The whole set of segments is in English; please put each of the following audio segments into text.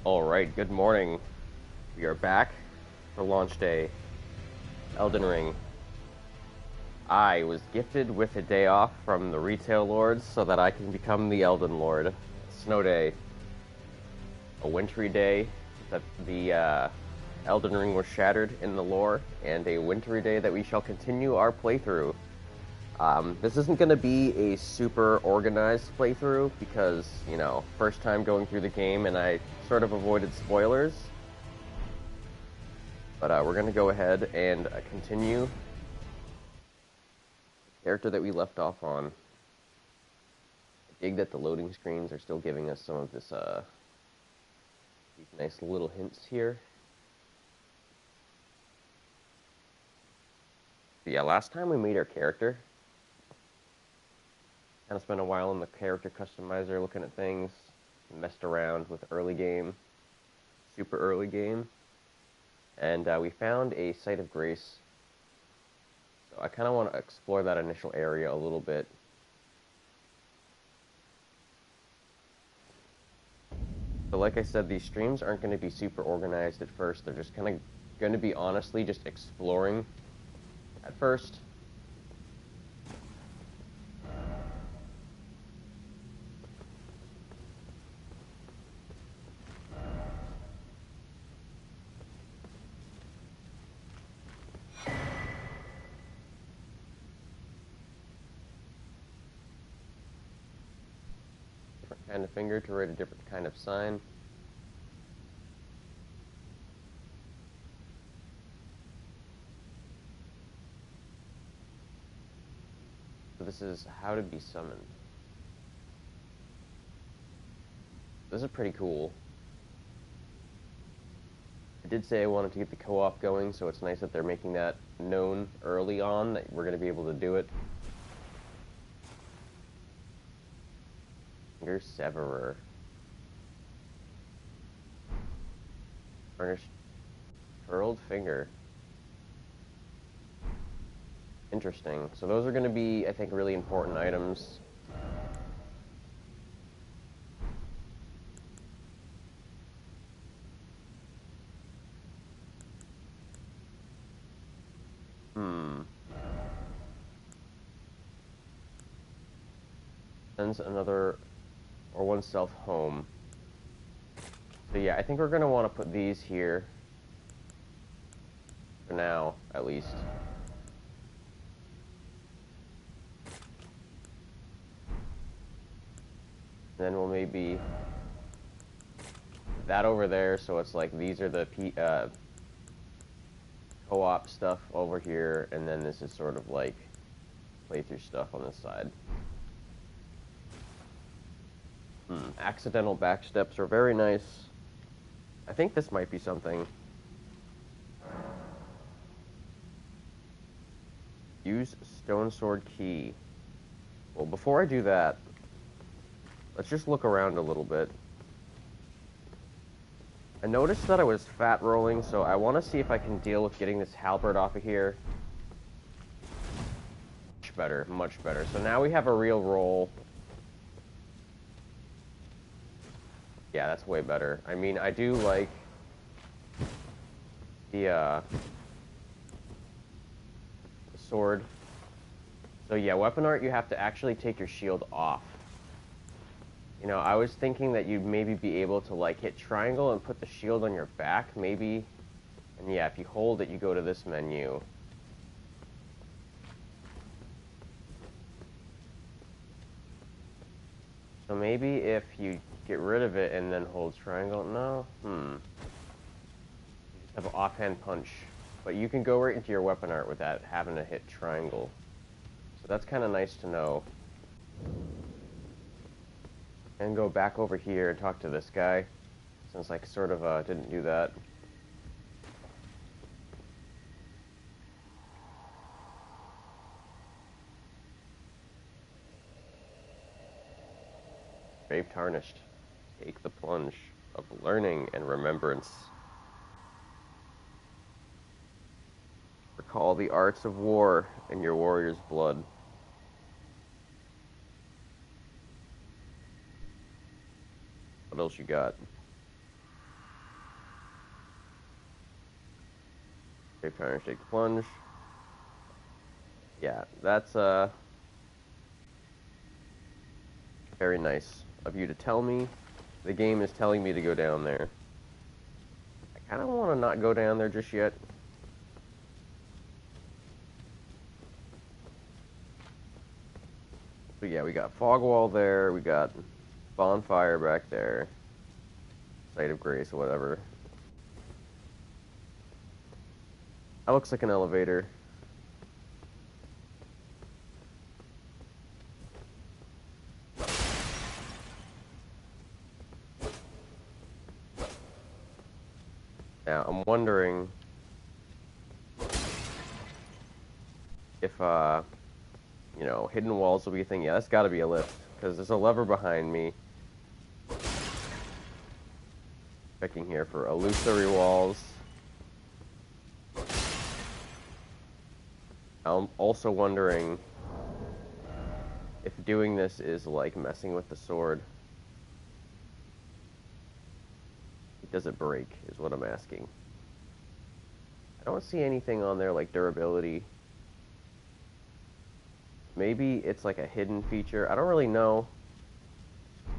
Alright, good morning. We are back for launch day. Elden Ring. I was gifted with a day off from the retail lords so that I can become the Elden Lord. Snow day. A wintry day that the Elden Ring was shattered in the lore, and a wintry day that we shall continue our playthrough. This isn't going to be a super organized playthrough because, first time going through the game and I sort of avoided spoilers. But we're going to go ahead and continue the character that we left off on. I dig that the loading screens are still giving us some of this, these nice little hints here. But yeah, last time we made our character. Kind of spent a while in the character customizer looking at things, messed around with early game, super early game, and we found a site of grace. So I kind of want to explore that initial area a little bit. So like I said, these streams aren't going to be super organized at first. They're just kind of going to be honestly just exploring at first. Different kind of finger to write a different kind of sign. So this is how to be summoned. This is pretty cool. I did say I wanted to get the co-op going, so it's nice that they're making that known early on, that we're going to be able to do it. Finger Severer. Furnished curled finger. Interesting. So those are going to be, I think, really important items. Sends another or oneself home. So yeah, I think we're going to want to put these here. For now, at least. Then we'll maybe that over there, so it's like these are the co-op stuff over here, and then this is sort of like playthrough stuff on this side. Accidental backsteps are very nice. I think this might be something. Use stone sword key. Well, before I do that, let's just look around a little bit. I noticed that I was fat rolling, so I want to see if I can deal with getting this halberd off of here. Much better, much better. So now we have a real roll. Yeah, that's way better. I mean, I do like the sword. So yeah, weapon art, you have to actually take your shield off. I was thinking that you'd maybe be able to, like, hit triangle and put the shield on your back, maybe. And yeah, if you hold it, you go to this menu. So maybe if you get rid of it and then hold triangle, no? You just have an offhand punch. But you can go right into your weapon art without having to hit triangle. So that's kind of nice to know. And go back over here and talk to this guy, since I sort of didn't do that. Brave Tarnished. Take the plunge of learning and remembrance. Recall the arts of war in your warrior's blood. What else you got? Shape trying to shake plunge. Yeah, that's very nice of you to tell me. The game is telling me to go down there. I kind of want to not go down there just yet. But yeah, we got fog wall there. We got bonfire back there. Site of grace or whatever. That looks like an elevator. Now, I'm wondering if, you know, hidden walls will be a thing. Yeah, that's got to be a lift, because there's a lever behind me. Checking here for illusory walls. I'm also wondering if doing this is like messing with the sword. Does it break, is what I'm asking. I don't see anything on there like durability. Maybe it's like a hidden feature. I don't really know.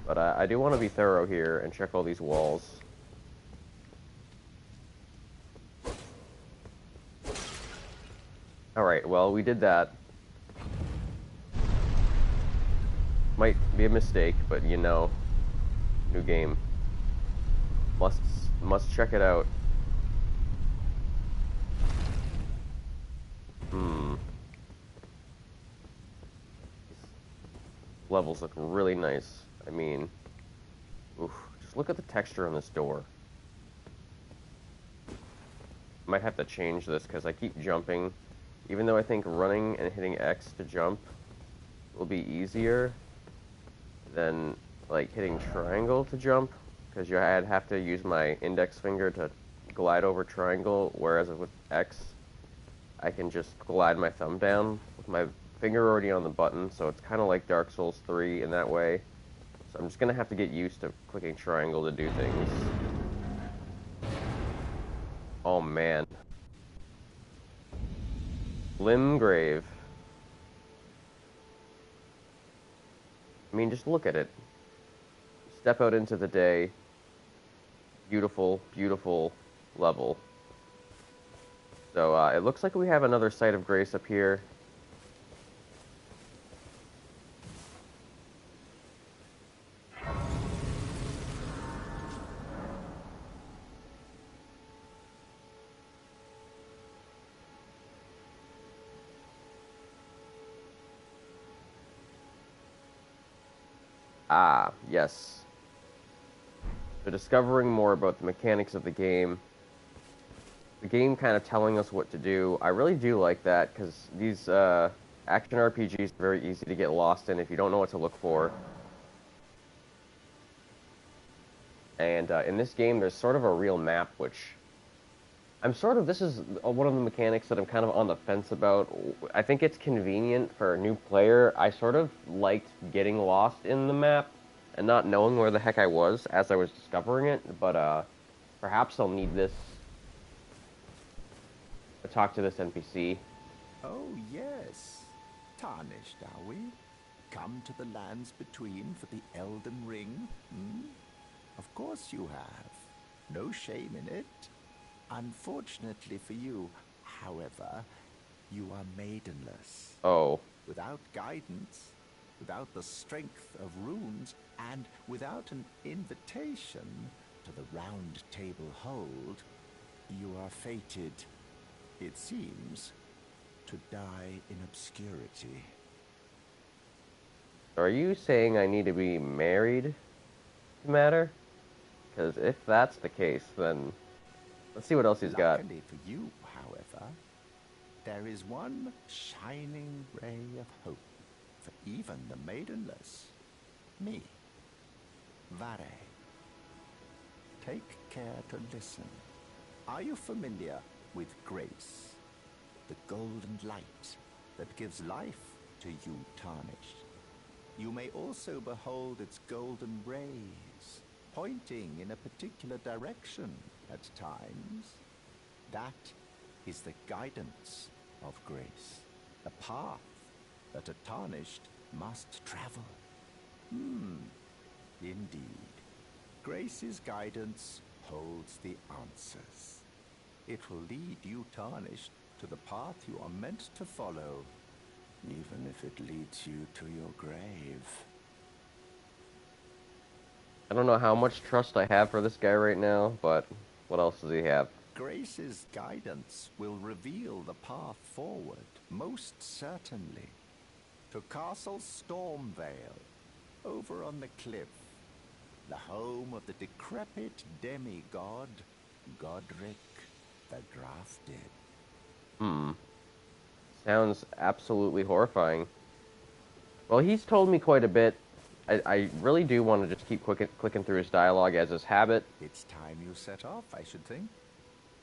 But I do want to be thorough here and check all these walls. Alright, well, we did that. Might be a mistake, but you know, new game. Must check it out. Levels look really nice. I mean, oof, just look at the texture on this door. Might have to change this because I keep jumping. Even though I think running and hitting X to jump will be easier than like hitting triangle to jump, because I'd have to use my index finger to glide over triangle, whereas with X I can just glide my thumb down with my finger already on the button, so it's kind of like Dark Souls 3 in that way. So I'm just gonna have to get used to clicking triangle to do things. Oh man. Limgrave. I mean, just look at it. Step out into the day. Beautiful, beautiful level. So, it looks like we have another Site of Grace up here. Ah, yes. So discovering more about the mechanics of the game kind of telling us what to do. I really do like that, because these action RPGs are very easy to get lost in if you don't know what to look for. And in this game, there's sort of a real map, which this is one of the mechanics that I'm kind of on the fence about. I think it's convenient for a new player. I sort of liked getting lost in the map and not knowing where the heck I was as I was discovering it, but perhaps I'll need this to talk to this NPC. Oh, yes. Tarnished, are we? Come to the lands between for the Elden Ring? Hmm? Of course you have. No shame in it. Unfortunately for you, however, you are maidenless. Oh. Without guidance, without the strength of runes, and without an invitation to the Round Table Hold, you are fated, it seems, to die in obscurity. Are you saying I need to be married to matter? Because if that's the case, then let's see what else he's got. Luckily for you, however, there is one shining ray of hope for even the maidenless. Me. Vare. Take care to listen. Are you familiar with grace? The golden light that gives life to you tarnished. You may also behold its golden rays, pointing in a particular direction at times. That is the guidance of grace, a path that a tarnished must travel. Indeed, grace's guidance holds the answers. It will lead you, tarnished, to the path you are meant to follow, even if it leads you to your grave. I don't know how much trust I have for this guy right now, but what else does he have? Grace's guidance will reveal the path forward, most certainly. To Castle Stormvale, over on the cliff, the home of the decrepit demigod, Godric the Grafted. Sounds absolutely horrifying. Well, he's told me quite a bit. I really do want to just keep clicking through his dialogue as his habit. It's time you set off, I should think.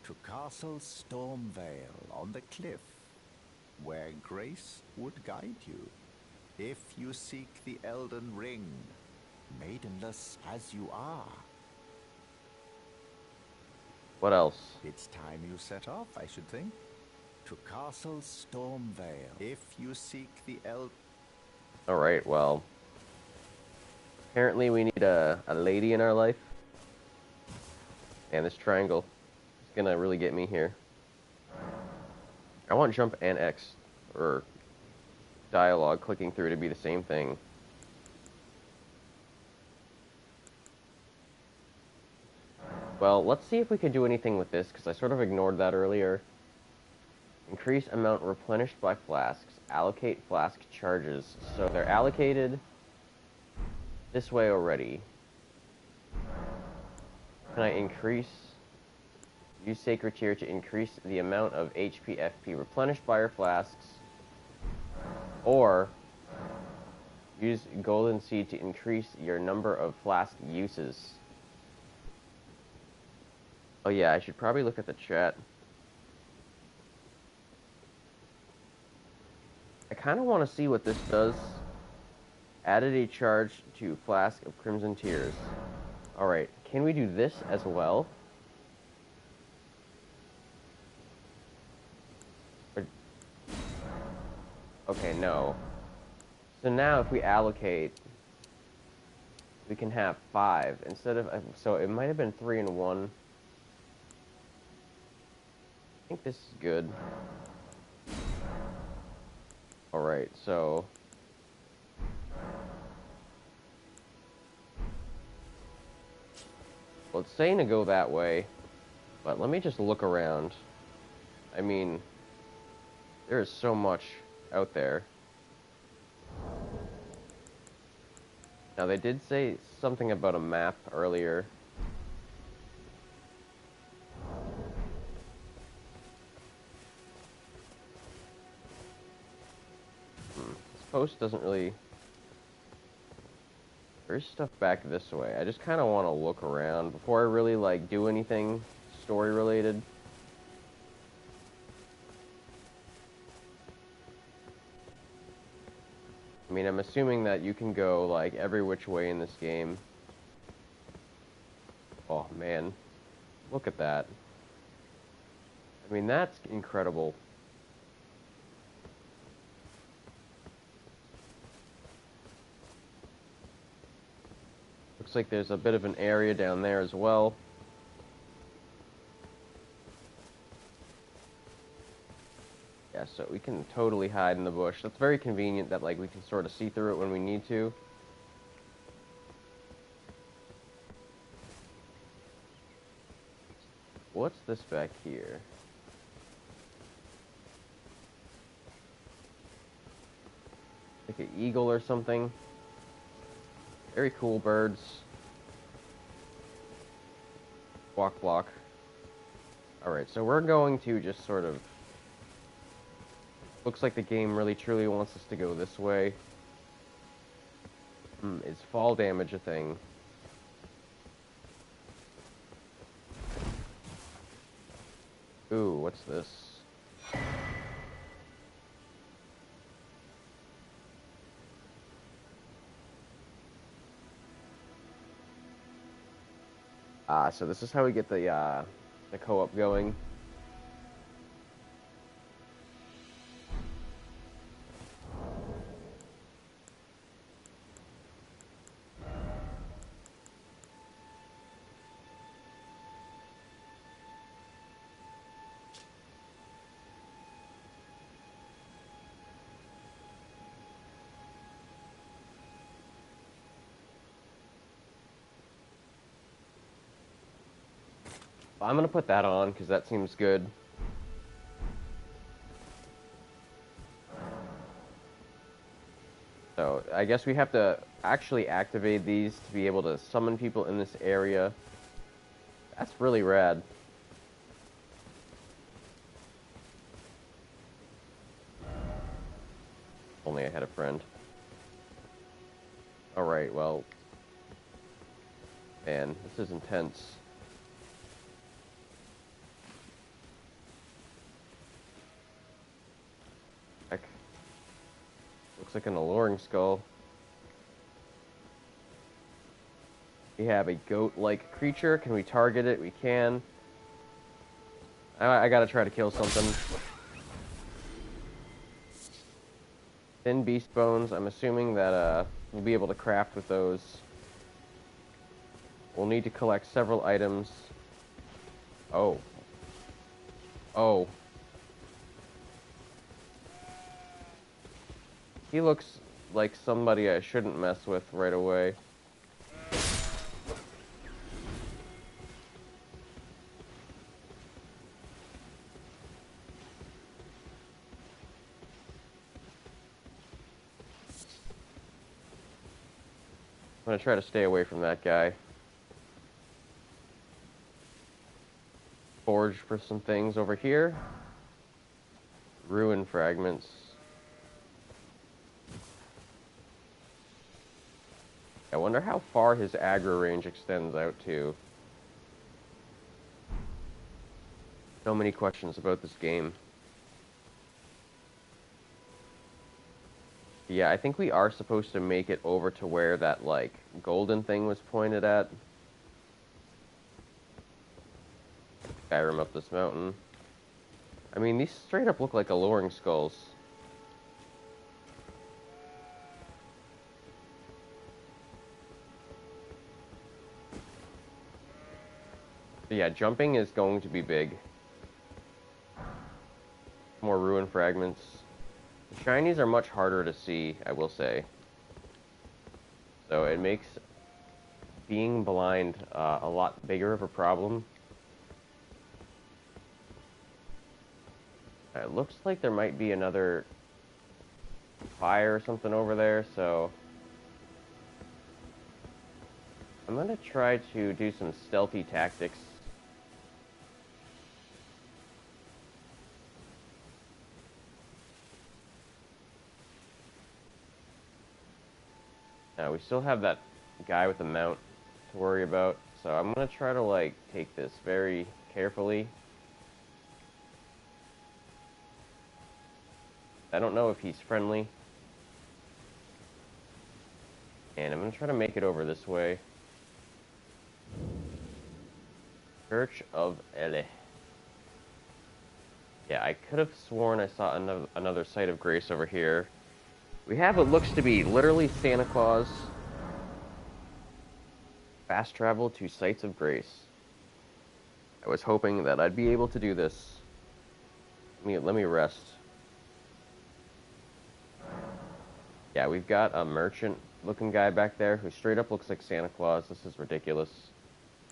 To Castle Stormvale on the cliff, where grace would guide you. If you seek the Elden Ring, maidenless as you are. What else? It's time you set off, I should think. To Castle Stormvale, if you seek the Alright, well. Apparently we need a lady in our life. And this triangle is gonna really get me here. I want jump and X, or dialogue clicking through to be the same thing. Well, let's see if we can do anything with this, because I sort of ignored that earlier. Increase amount replenished by flasks. Allocate flask charges. So they're allocated this way already. Can I increase... Use Sacred Tear to increase the amount of HP FP replenished by your flasks. Or use Golden Seed to increase your number of flask uses. Oh yeah, I should probably look at the chat. I kind of want to see what this does. Added a charge to Flask of Crimson Tears. Alright, can we do this as well? Okay, no. So now if we allocate, we can have 5 instead of... So it might have been 3 and 1. I think this is good. Alright, so... Well, it's saying to go that way, but let me just look around. I mean, there is so much out there. Now, they did say something about a map earlier. This post doesn't really... There's stuff back this way. I just kind of want to look around before I really, like, do anything story-related. I mean, I'm assuming that you can go, like, every which way in this game. Oh, man. Look at that. I mean, that's incredible. Looks like there's a bit of an area down there as well. Yeah, so we can totally hide in the bush. That's very convenient that, like, we can sort of see through it when we need to. What's this back here? Like an eagle or something. Very cool birds. Block, block. Alright, so we're going to just sort of... Looks like the game really truly wants us to go this way. Is fall damage a thing? Ooh, what's this? So this is how we get the co-op going. I'm gonna put that on because that seems good. So I guess we have to actually activate these to be able to summon people in this area. That's really rad. Only I had a friend. Alright, well... Man, this is intense. Heck. Looks like an alluring skull. We have a goat-like creature. Can we target it? We can. I gotta try to kill something. Thin beast bones. I'm assuming that we'll be able to craft with those. We'll need to collect several items. Oh. Oh. He looks like somebody I shouldn't mess with right away. I'm gonna try to stay away from that guy. Forge for some things over here. Ruin fragments. I wonder how far his aggro range extends out to. So many questions about this game. Yeah, I think we are supposed to make it over to where that, like, golden thing was pointed at. Skyrim up this mountain. I mean, these straight up look like alluring skulls. But yeah, jumping is going to be big. More ruin fragments. The shinies are much harder to see, I will say. So it makes being blind a lot bigger of a problem. It looks like there might be another fire or something over there, so I'm gonna try to do some stealthy tactics. We still have that guy with the mount to worry about, so I'm gonna try to, like, take this very carefully. I don't know if he's friendly. And I'm gonna try to make it over this way. Church of Ele. Yeah, I could have sworn I saw another site of grace over here. We have what looks to be literally Santa Claus. Fast travel to sites of grace. I was hoping that I'd be able to do this. Let me rest. Yeah, we've got a merchant-looking guy back there who straight up looks like Santa Claus. This is ridiculous.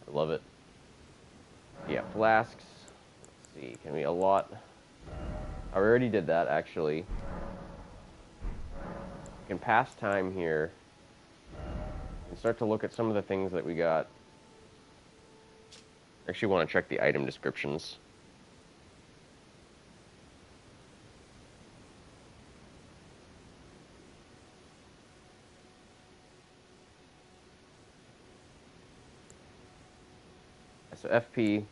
I love it. Yeah, flasks. Let's see, can we allot? I already did that, actually. We can pass time here and start to look at some of the things that we got. I actually want to check the item descriptions. So FP.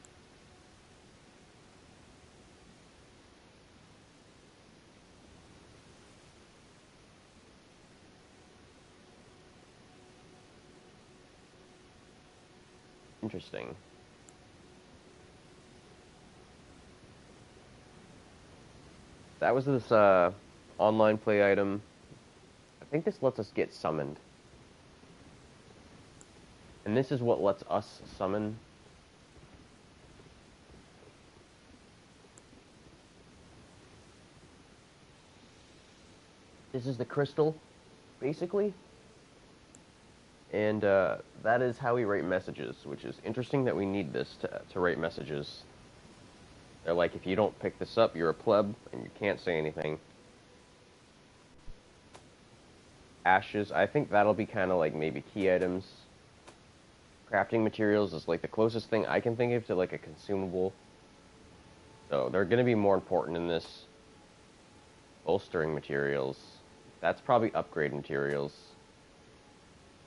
Interesting. That was this online play item. I think this lets us get summoned. And this is what lets us summon. This is the crystal, basically. And that is how we write messages, which is interesting that we need this to write messages. They're like, if you don't pick this up, you're a pleb, and you can't say anything. Ashes, I think that'll be kind of like maybe key items. Crafting materials is like the closest thing I can think of to like a consumable. So they're going to be more important in this. Bolstering materials. That's probably upgrade materials.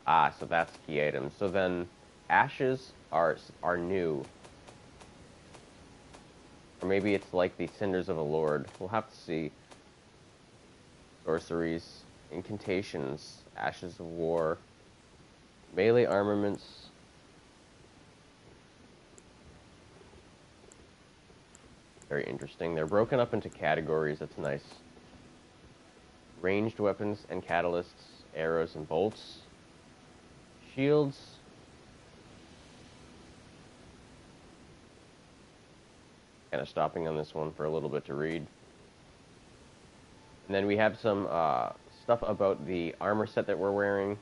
Ah, so that's key items. So then ashes are new. Or maybe it's like the cinders of a lord. We'll have to see. Sorceries, incantations, ashes of war, melee armaments. Very interesting. They're broken up into categories. That's nice. Ranged weapons and catalysts, arrows and bolts. Shields. Kind of stopping on this one for a little bit to read. And then we have some stuff about the armor set that we're wearing.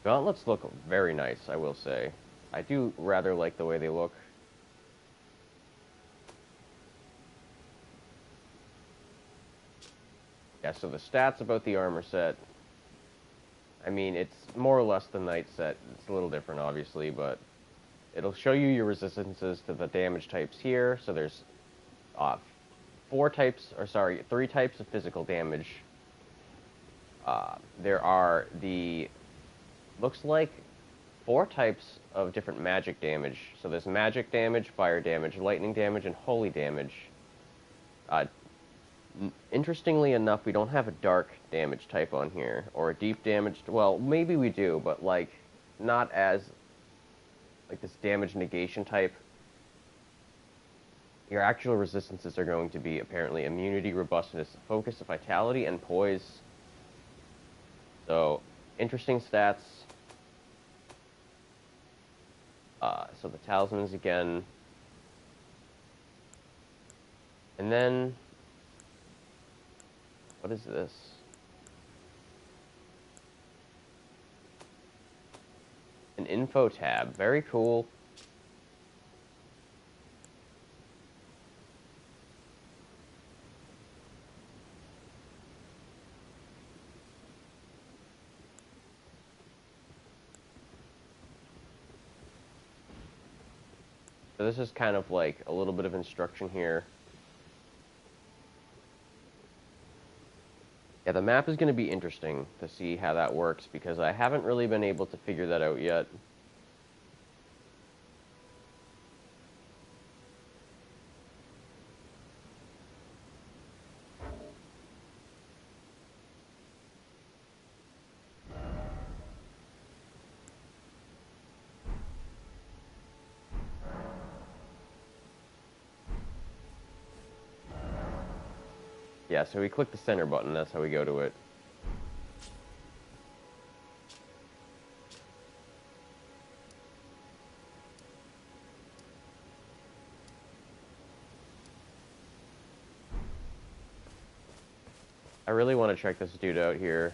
Gauntlets look very nice, I will say. I do rather like the way they look. Yeah, so the stats about the armor set, I mean, it's more or less the knight set. It's a little different, obviously, but it'll show you your resistances to the damage types here. So there's 3 types of physical damage. There are looks like 4 types of different magic damage. So there's magic damage, fire damage, lightning damage, and holy damage. Interestingly enough, we don't have a dark damage type on here, or a deep damage. Well, maybe we do, but like not as like this damage negation type. Your actual resistances are going to be apparently immunity, robustness, focus, vitality, and poise. So interesting stats. So the talismans again. And then, what is this? An info tab. Very cool. So this is kind of like a little bit of instruction here. Yeah, the map is going to be interesting to see how that works, because I haven't really been able to figure that out yet. Yeah, so we click the center button, that's how we go to it. I really want to check this dude out here.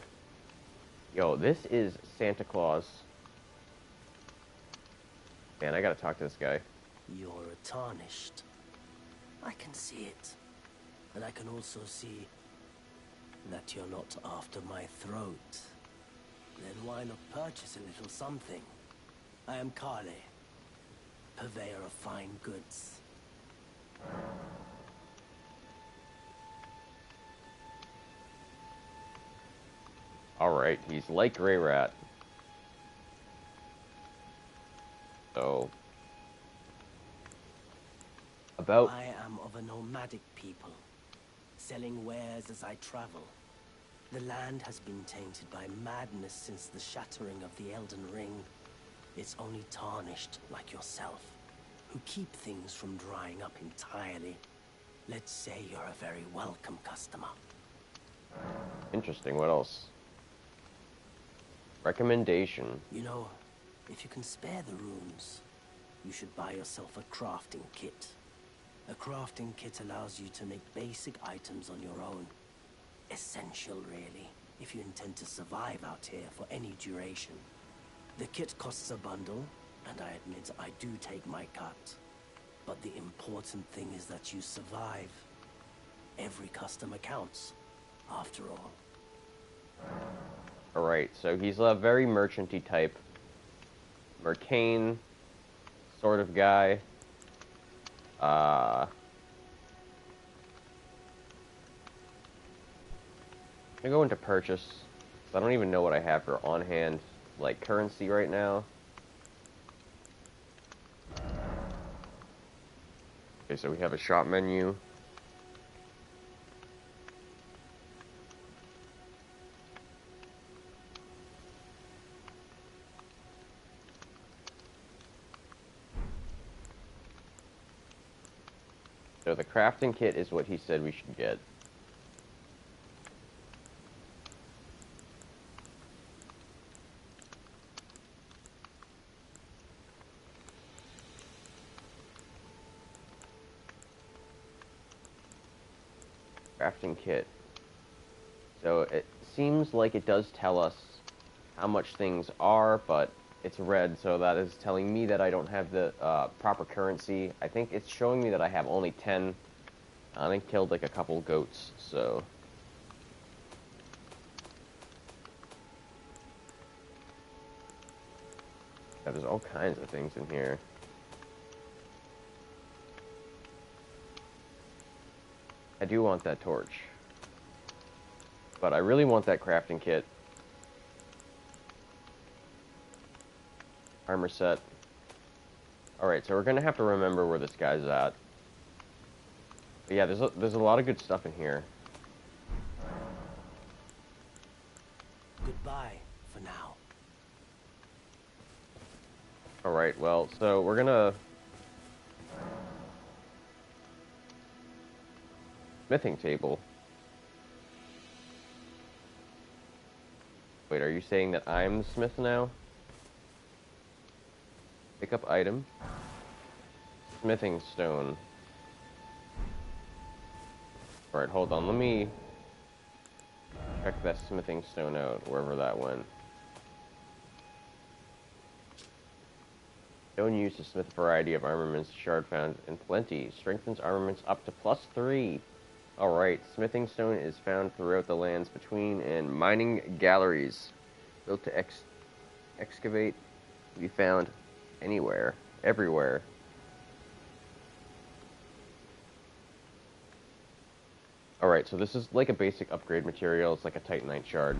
Yo, this is Santa Claus. Man, I gotta talk to this guy. You're tarnished. I can see it. And I can also see that you're not after my throat. Then why not purchase a little something? I am Kale, purveyor of fine goods. Alright, he's like Grey Rat. So, I am of a nomadic people, selling wares as I travel. The land has been tainted by madness since the shattering of the Elden Ring. It's only tarnished like yourself, who keep things from drying up entirely. Let's say you're a very welcome customer. Interesting, what else? Recommendation. You know, if you can spare the runes, you should buy yourself a crafting kit. A crafting kit allows you to make basic items on your own. Essential, really, if you intend to survive out here for any duration. The kit costs a bundle, and I admit I do take my cut. But the important thing is that you survive. Every customer counts, after all. Alright, so he's a very merchant-y type. Mercane sort of guy. I'm gonna go into purchase. I don't even know what I have for on-hand, like, currency right now. Okay, so we have a shop menu. So the crafting kit is what he said we should get. Crafting kit. So it seems like it does tell us how much things are, but it's red, so that is telling me that I don't have the proper currency. I think it's showing me that I have only 10. I think killed like a couple goats, so... Yeah, there's all kinds of things in here. I do want that torch. But I really want that crafting kit. Armor set. Alright, so we're gonna have to remember where this guy's at. But yeah, there's a lot of good stuff in here. Goodbye, for now. Alright, well, so we're gonna... Smithing table. Wait, are you saying that I'm the smith now? Pick up item. Smithing stone. Alright, hold on, let me check that smithing stone out, wherever that went. Stone used to smith a variety of armaments. Shard found in plenty. Strengthens armaments up to +3. Alright, smithing stone is found throughout the lands between and mining galleries. Built to excavate, to be found anywhere, everywhere. Alright, so this is like a basic upgrade material. It's like a Titanite shard.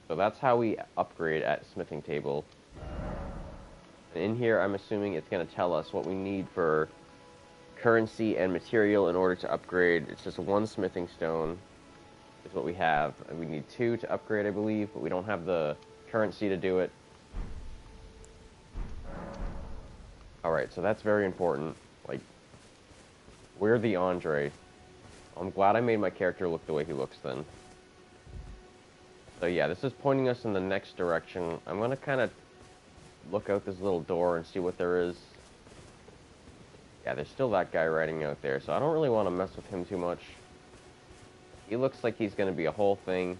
So that's how we upgrade at smithing table. And in here, I'm assuming it's going to tell us what we need for currency and material in order to upgrade. It's just one smithing stone is what we have. And we need 2 to upgrade, I believe, but we don't have the currency to do it. Alright, so that's very important. Like, we're the Andre. I'm glad I made my character look the way he looks then. So yeah, this is pointing us in the next direction. I'm gonna kind of look out this little door and see what there is. Yeah, there's still that guy riding out there, so I don't really want to mess with him too much. He looks like he's gonna be a whole thing.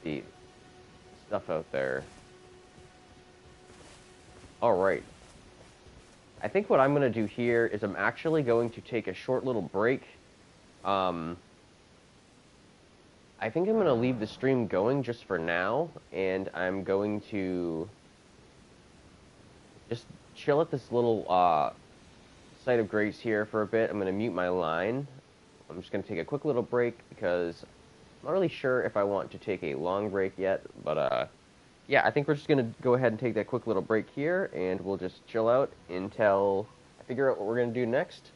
The stuff out there. Alright. I think what I'm gonna do here is I'm actually going to take a short little break. I think I'm going to leave the stream going just for now, and I'm going to just chill at this little site of grace here for a bit. I'm going to mute my line. I'm just going to take a quick little break because I'm not really sure if I want to take a long break yet, but yeah, I think we're just going to go ahead and take that quick little break here, and we'll just chill out until I figure out what we're going to do next.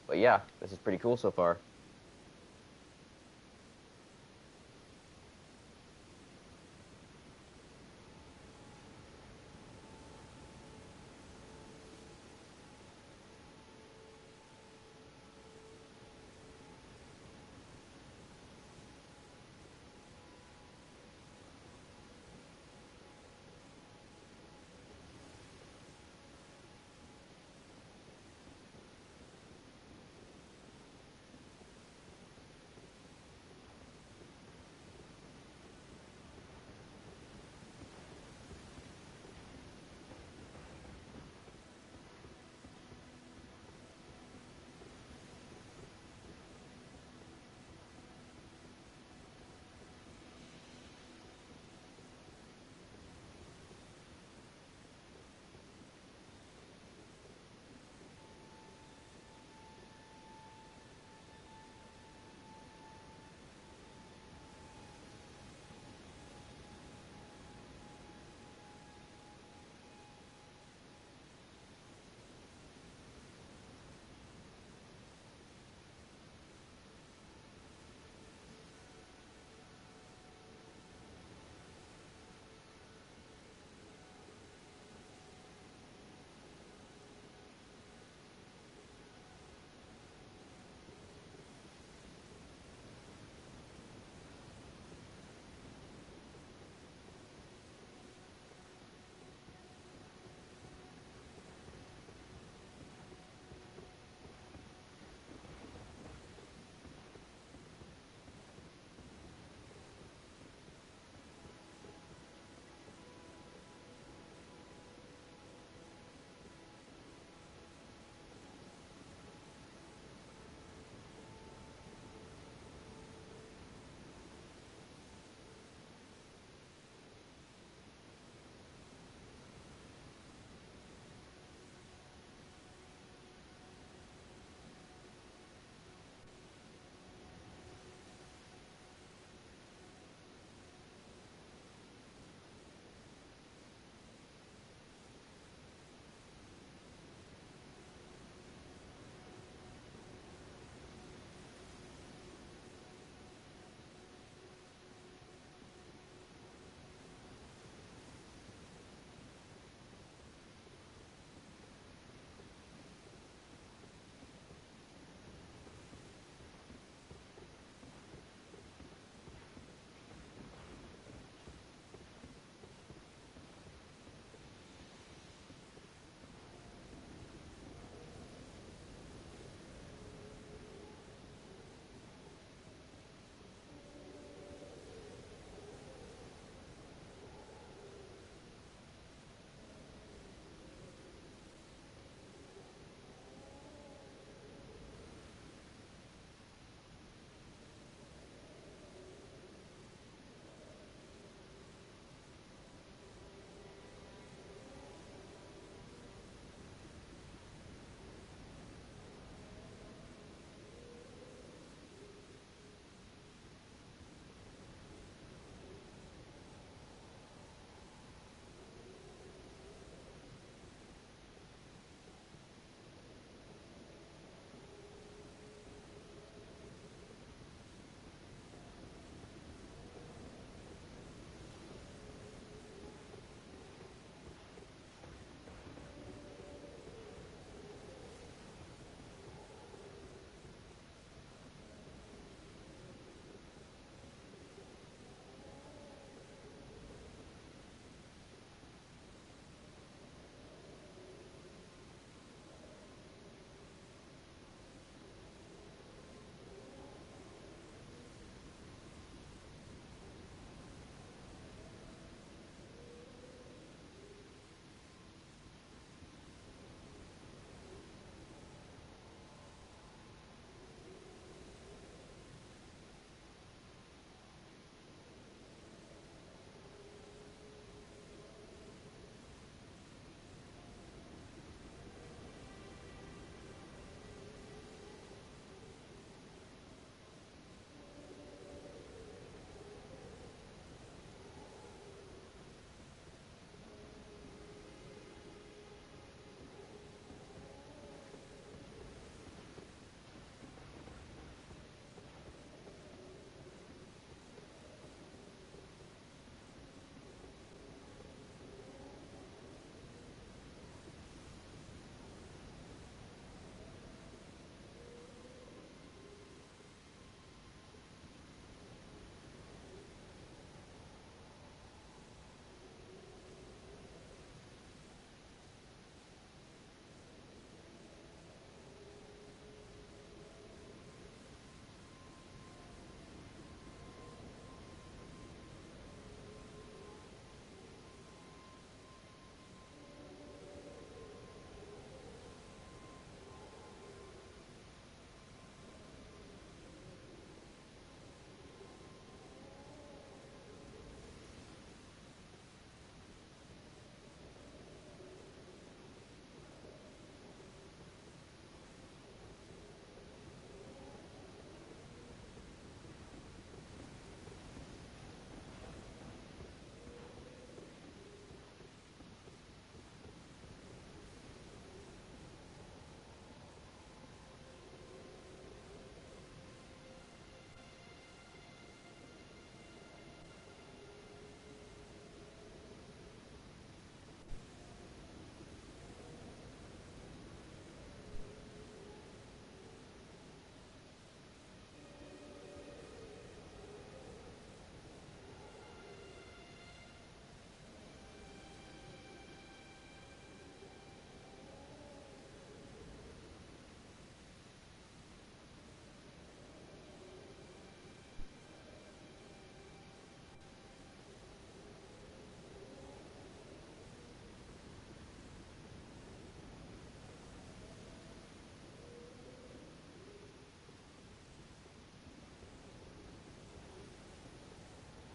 But yeah, this is pretty cool so far.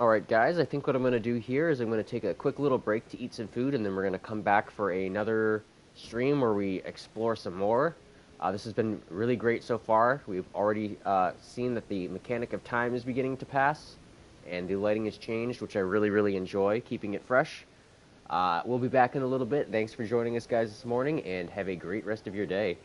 Alright guys, I think what I'm going to do here is I'm going to take a quick little break to eat some food, and then we're going to come back for another stream where we explore some more. This has been really great so far. We've already seen that the mechanic of time is beginning to pass, and the lighting has changed, which I really, really enjoy, keeping it fresh. We'll be back in a little bit. Thanks for joining us guys this morning, and have a great rest of your day.